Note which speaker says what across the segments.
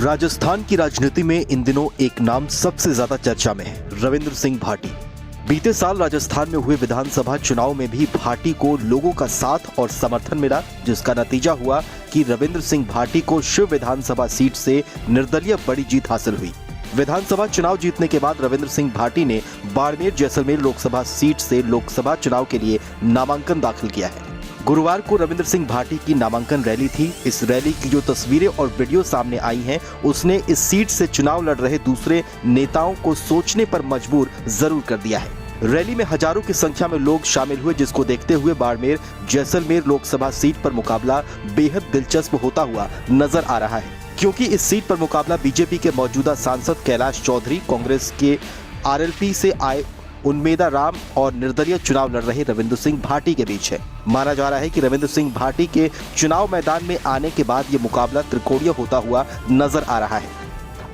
Speaker 1: राजस्थान की राजनीति में इन दिनों एक नाम सबसे ज्यादा चर्चा में है, रविंद्र सिंह भाटी। बीते साल राजस्थान में हुए विधानसभा चुनाव में भी भाटी को लोगों का साथ और समर्थन मिला, जिसका नतीजा हुआ कि रविंद्र सिंह भाटी को शिव विधानसभा सीट से निर्दलीय बड़ी जीत हासिल हुई। विधानसभा चुनाव जीतने के बाद रविंद्र सिंह भाटी ने बाड़मेर जैसलमेर लोकसभा सीट से लोकसभा चुनाव के लिए नामांकन दाखिल किया है। गुरुवार को रविंद्र सिंह भाटी की नामांकन रैली थी। इस रैली की जो तस्वीरें और वीडियो सामने आई हैं, उसने इस सीट से चुनाव लड़ रहे दूसरे नेताओं को सोचने पर मजबूर जरूर कर दिया है। रैली में हजारों की संख्या में लोग शामिल हुए, जिसको देखते हुए बाड़मेर जैसलमेर लोकसभा सीट पर मुकाबला बेहद दिलचस्प होता हुआ नजर आ रहा है, क्योंकि इस सीट पर मुकाबला बीजेपी के मौजूदा सांसद कैलाश चौधरी, कांग्रेस के आरएलपी से आए उन्मेदा राम और निर्दलीय चुनाव लड़ रहे रविंद्र सिंह भाटी के बीच है। माना जा रहा है कि रविंद्र सिंह भाटी के चुनाव मैदान में आने के बाद ये मुकाबला त्रिकोणीय होता हुआ नजर आ रहा है।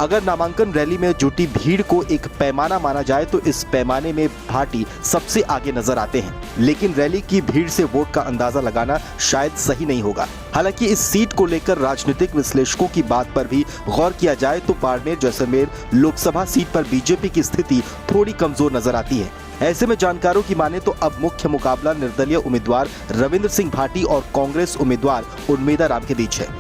Speaker 1: अगर नामांकन रैली में जुटी भीड़ को एक पैमाना माना जाए तो इस पैमाने में भाटी सबसे आगे नजर आते हैं, लेकिन रैली की भीड़ से वोट का अंदाजा लगाना शायद सही नहीं होगा। हालांकि इस सीट को लेकर राजनीतिक विश्लेषकों की बात पर भी गौर किया जाए तो बाड़मेर जैसलमेर लोकसभा सीट पर बीजेपी की स्थिति थोड़ी कमजोर नजर आती है। ऐसे में जानकारों की माने तो अब मुख्य मुकाबला निर्दलीय उम्मीदवार रविंद्र सिंह भाटी और कांग्रेस उम्मीदवार उन्मेदा राम के बीच है।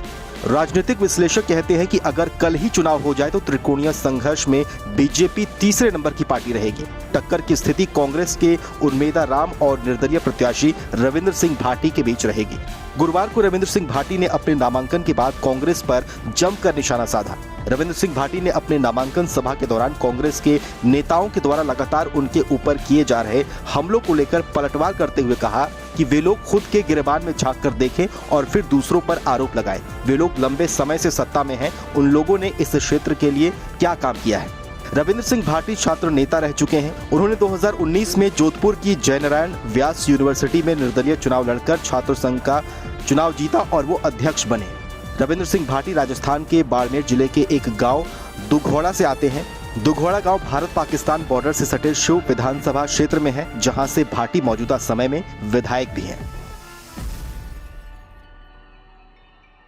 Speaker 1: राजनीतिक विश्लेषक कहते हैं कि अगर कल ही चुनाव हो जाए तो त्रिकोणीय संघर्ष में बीजेपी तीसरे नंबर की पार्टी रहेगी। टक्कर की स्थिति कांग्रेस के उन्मेदा राम और निर्दलीय प्रत्याशी रविंद्र सिंह भाटी के बीच रहेगी। गुरुवार को रविंद्र सिंह भाटी ने अपने नामांकन के बाद कांग्रेस पर जमकर निशाना साधा। रविंद्र सिंह भाटी ने अपने नामांकन सभा के दौरान कांग्रेस के नेताओं के द्वारा लगातार उनके ऊपर किए जा रहे हमलों को लेकर पलटवार करते हुए कहा कि वे लोग खुद के गिरेबान में झांक कर देखें और फिर दूसरों पर आरोप लगाएं। वे लोग लंबे समय से सत्ता में हैं, उन लोगों ने इस क्षेत्र के लिए क्या काम किया है। रविंद्र सिंह भाटी छात्र नेता रह चुके हैं। उन्होंने 2019 में जोधपुर की जयनारायण व्यास यूनिवर्सिटी में निर्दलीय चुनाव लड़कर छात्र संघ का चुनाव जीता और वो अध्यक्ष बने। रविंद्र सिंह भाटी राजस्थान के बाड़मेर जिले के एक गांव दुघौड़ा से आते हैं। दुघौड़ा गांव भारत पाकिस्तान बॉर्डर से सटे शिव विधानसभा क्षेत्र में है, जहां से भाटी मौजूदा समय में विधायक भी हैं।